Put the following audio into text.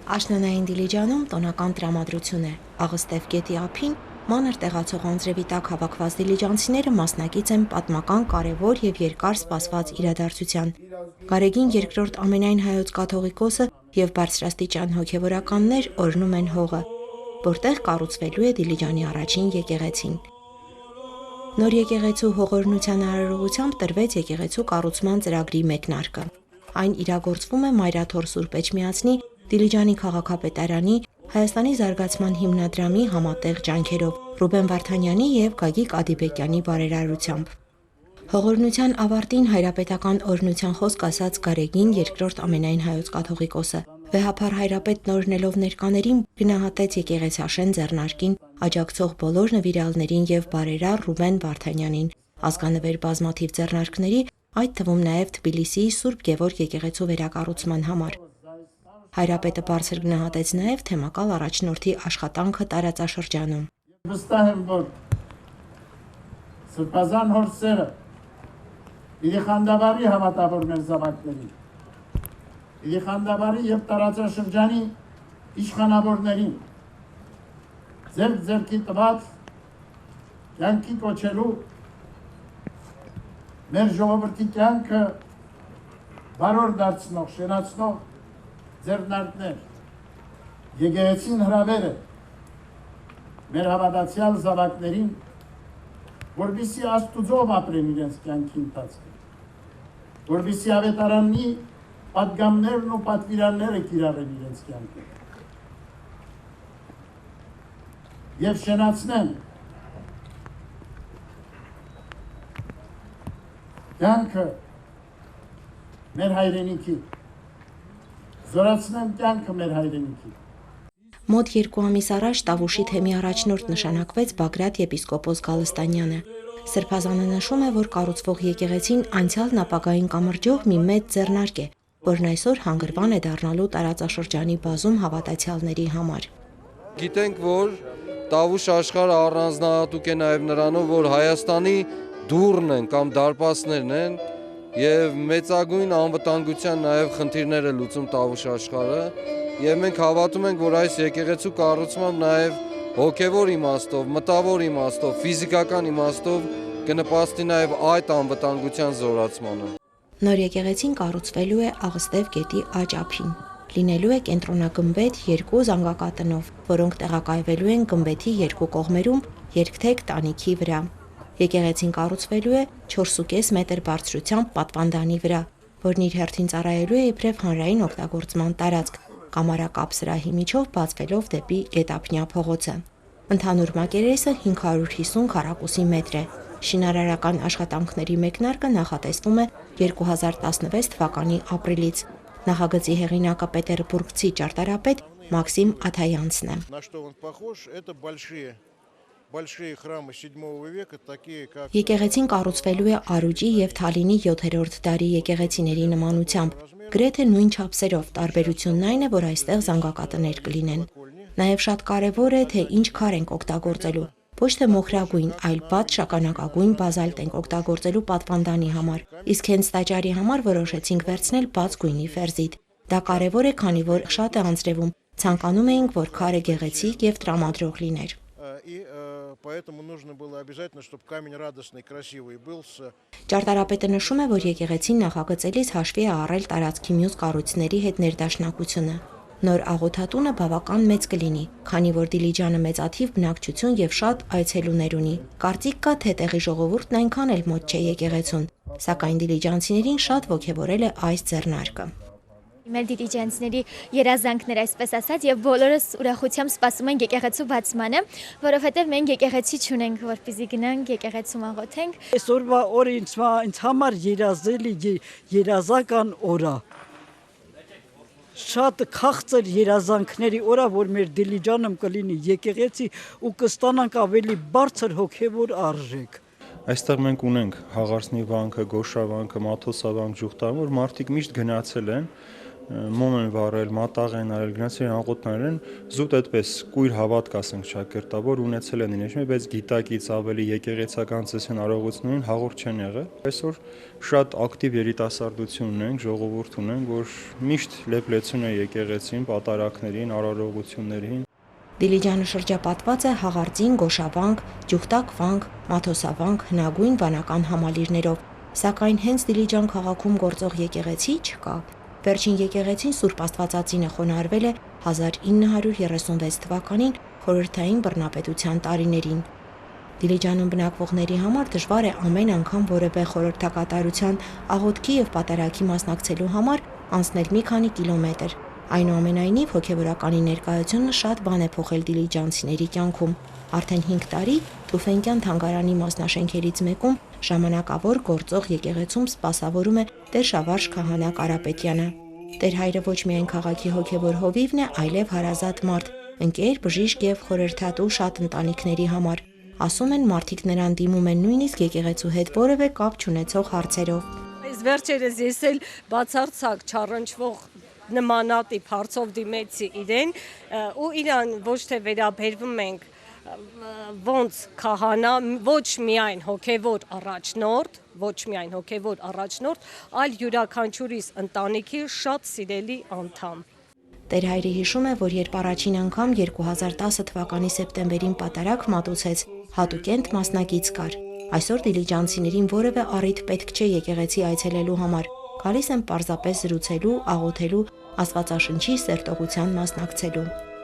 Աշնանային Դիլիջանում տոնական տրամադրություն է։ Աղստև գետի ափին մանր տեղացող անձրևի տակ հավաքված դիլիջանցիները մասնակից են պատմական կարևոր եւ երկար սպասված իրադարձության։ Գարեգին երկրորդ ամենայն հայոց կաթողիկոսը եւ բարձրաստիճան հոգեվորականներ օրհնում են հողը, որտեղ կառուցվելու է Դիլիջանի առաջին եկեղեցին։ Նոր եկեղեցու հողօրհնության արարողությամբ տրվեց եկեղեցու կառուցման ծրագրի մեկնարկը։ Այն իրագործվում է Մայրաթոր Սուրբ Էջմիածնի, Դիլիջանի քաղաքապետարանի, Հայաստանի զարգացման հիմնադրամի համատեղ ջանքերով, Ռուբեն Վարդանյանի եւ Գագիկ Ադիբեկյանի բարերարությամբ։ Հողօրհնության ավարտին հայրապետական օրհնության խոսք ասաց Գարեգին երկրորդ ամենայն հայոց կաթողիկոսը։ Վեհափառ հայրապետն օրհնելով ներկաներին գնահատեց եկեղեցաշեն ձեռնարկին, աջակցող բոլոր նվիրալներին եւ բարերար Ռուբեն Վարդանյանին, ազգանվեր բազմաթիվ ձեռնարկների, այդ թվում նաեւ Թբիլիսիի Սուրբ Գևորգ եկեղեցու վերակառուցման համար։ Հայրապետը բարձր գնահատեց նաեւ թեմակալ առաջնորդի աշխատանքը տարածաշրջանում։ Վստահ եմ, որ Սրբազան հորսերը իրի խանդավառի հավատավոր մեր զավակներին, իրի խանդավառի եւ տարածաշրջանի իշխանավորներին ձեռքի տված կյանքի կոչելու մեր ժողովրդի կյանքը բարոր դարձնող, շենացնող ձեռնարկներ, եկեղեցին հրավեր է մեր հավատացյալ զավակներին, որպեսզի Աստուծով ապրեն իրենց կյանքի ընթացքը, որպեսզի ավետարանի պատգամներն ու պատվիրանները կիրառեն իրենց կյանքը եւ շենացնեն կյանքը մեր հայրենիքի, զորացնեն կյանքը մեր հայրենիքի։ Մոտ 2 ամիս առաջ Տավուշի թեմի առաջնորդ նշանակվեց Բագրատ եպիսկոպոս Գալստանյանը։ Սրբազանը նշում է, որ կառուցվող եկեղեցին անցյալն ապագային կամրջող մի մեծ ձեռնարկ է, որն այսօր հանգրվան է դառնալու տարածաշրջանի բազում հավատացյալների համար։ Գիտենք, որ Տավուշ աշխարհը առանձնահատուկ է նաև նրանով, որ Հայաստանի դուռն են կամ դարպասներն են եւ մեծագույն անվտանգության նաև խնդիրներ է լուծում Տավուշ աշխարհը եւ մենք հավատում ենք, որ այս եկեղեցու կառուցմամբ նաև հոգեվոր իմաստով, մտավոր իմաստով, ֆիզիկական իմաստով կնպաստի նաև այդ անվտանգության զորացմանը։ Նոր եկեղեցին կառուցվելու է Աղստև գետի աջ ափին։ Լինելու է կենտրոնագմբեթ 2 զանգակատնով, որոնք տեղակայվելու են գմբեթի երկու կողմերում երկթեք տանիքի վրա։ Եկեղեցին կառուցվելու է 4.5 մետր բարձրությամբ պատվանդանի վրա, որն իր հերթին ծառայելու է իբրև հանրային օգտագործման տարածք, կամարակապ սրահի միջով բացվելով դեպի Գետափնյա փողոցը։ Ընդհանուր մակերեսը 550 քառակուսի մետր է։ Շինարարական աշխատանքների մեկնարկը նախատեսվում է 2016 թվականի ապրիլից։ Նախագծի հեղինակը պետերբուրգցի ճարտարապետ Մաքսիմ Աթայանցն է։ Եկեղեցին կառուցվելու է Արուջի եւ Թալինի 7-րդ դարի եկեղեցիների նմանությամբ, գրեթե նույն չափսերով, տարբերությունն այն է, որ այստեղ զանգակատներ կլինեն։ Նաեւ շատ կարեւոր է, թե ինչ քար ենք օգտագործելու։ Ոչ թե մոխրագույն, այլ բաց շագանակագույն բազալտ ենք օգտագործելու պատվանդանի համար, իսկ հենց տաճարի համար որոշեցինք վերցնել բաց գույնի ֆերզիտ։ Դա կարևոր է, քանի որ շատ է անձրևում, ցանկանում էինք, որ քարը գեղեցիկ եւ տրամադրող լիներ։ Ճարտարապետը նշում է, որ եկեղեցին նախագծելիս հաշվի է առել տարածքի մյուս կառույցների հետ ներդաշնակությունը։ Նոր աղոթատունը բավական մեծ կլինի, քանի որ Դիլիջանը մեծաթիվ բնակչություն եւ շատ այցելուներ ունի։ Կարծիք կա, թե տեղի ժողովուրդն այնքան էլ մոտ չէ եկեղեցուն, սակայն դիլիջանցիներին շատ ոգևորել է այս ձեռնարկը։ Մեր դիլիջանցիների երազանքներ, այսպես ասած, եւ բոլորս ուրախությամբ սպասում են եկեղեցու բացմանը, որովհետեւ մենք եկեղեցի չունենք, որպեսզի գնանք եկեղեցում աղոթենք։ Այսօրվա օրը ինձ համար երազելի երազական օր է։ Շատ քաղցր երազանքների օր է, որ մեր Դիլիջանում կլինի եկեղեցի ու կստանանք ավելի բարձր հոգևոր արժեք։ Այստեղ մենք ունենք Հաղարսնի վանքը, Գոշավանքը, Մաթոսավանք, Ջուխտան, որ մարդիկ միշտ գնացել են, մոմ են վառել, մատաղ են արել, գնացել են աղոթներ են, զուտ այդպես կույր հավատք ասենք շակերտավոր ունեցել են իրենց մեջ, բայց գիտակից ավելի եկեղեցական ծեսեն արարողություններին հաղորդ չեն եղել։ Այսօր շատ ակտիվ երիտասարդություն ունենք, ժողովուրդ ունենք, որ միշտ լեփլեցուն է եկեղեցին, պատարակներին, արարողություններին։ Դիլիջանը շրջապատված է հաղարծին, գոշավանք, ջուխտակ վանք, մաթոսավանք, հնագույն վանական համալիրներով, սակայն հենց Դիլիջան քաղաքում գործող եկեղեցի չկա։ Վերջին եկեղեցին Սուրբ Աստվածածինը խոնարհվել է 1936 թվականին խորհրդային բռնապետության տարիներին։ Դիլիջանում բնակվողների համար դժվար է ամեն անգամ որևէ խորհրդակատարության, աղոթքի եւ պատարագի մասնակցելու համար անցնել մի քանի կիլոմետր։ Այնուամենայնիվ հոգևորականի ներկայությունը շատ բան է փոխել դիլիջանցիների կյանքում։ Արդեն 5 տարի Թուֆենկյան թանգարանի մասնաշենքերից մեկում ժամանակավոր գործող եկեղեցում սպասավորում է Տեր Շավարժ քահանա Կարապետյանը։ Տեր հայրը ոչ միայն քաղաքի հոգևոր հովիվն է, այլև հարազատ մարդ, ընկեր, բժիշկ եւ խորհրդատու շատ ընտանիքների համար։ Ասում են մարդիկ նրան դիմում են նույնիսկ եկեղեցու հետ որևէ կապ չունեցող հարցերով։ Այս վերջերս ես էլ բացարձակ չառնչվող նմանատիպ հարցով դիմեցի իրեն ու իրան ոչ թե վերաբերվում ենք ոնց քահանա, ոչ միայն հոգևոր առաջնորդ, այլ յուրաքանչյուրիս ընտանիքի շատ սիրելի անդամ։ Տեր հայրը հիշում է, որ երբ առաջին անգամ 2010 թվականի սեպտեմբերին պատարագ մատուցեց, հատուկենտ մասնակից կար։ Այսօր դիլիջանցիներին որևէ առիթ պետք չէ եկեղեցի այցելելու համար։ Գալիս են պարզապես զրուցելու, աղոթելու, Աստվածաշնչի սերտողության մասնակցելու։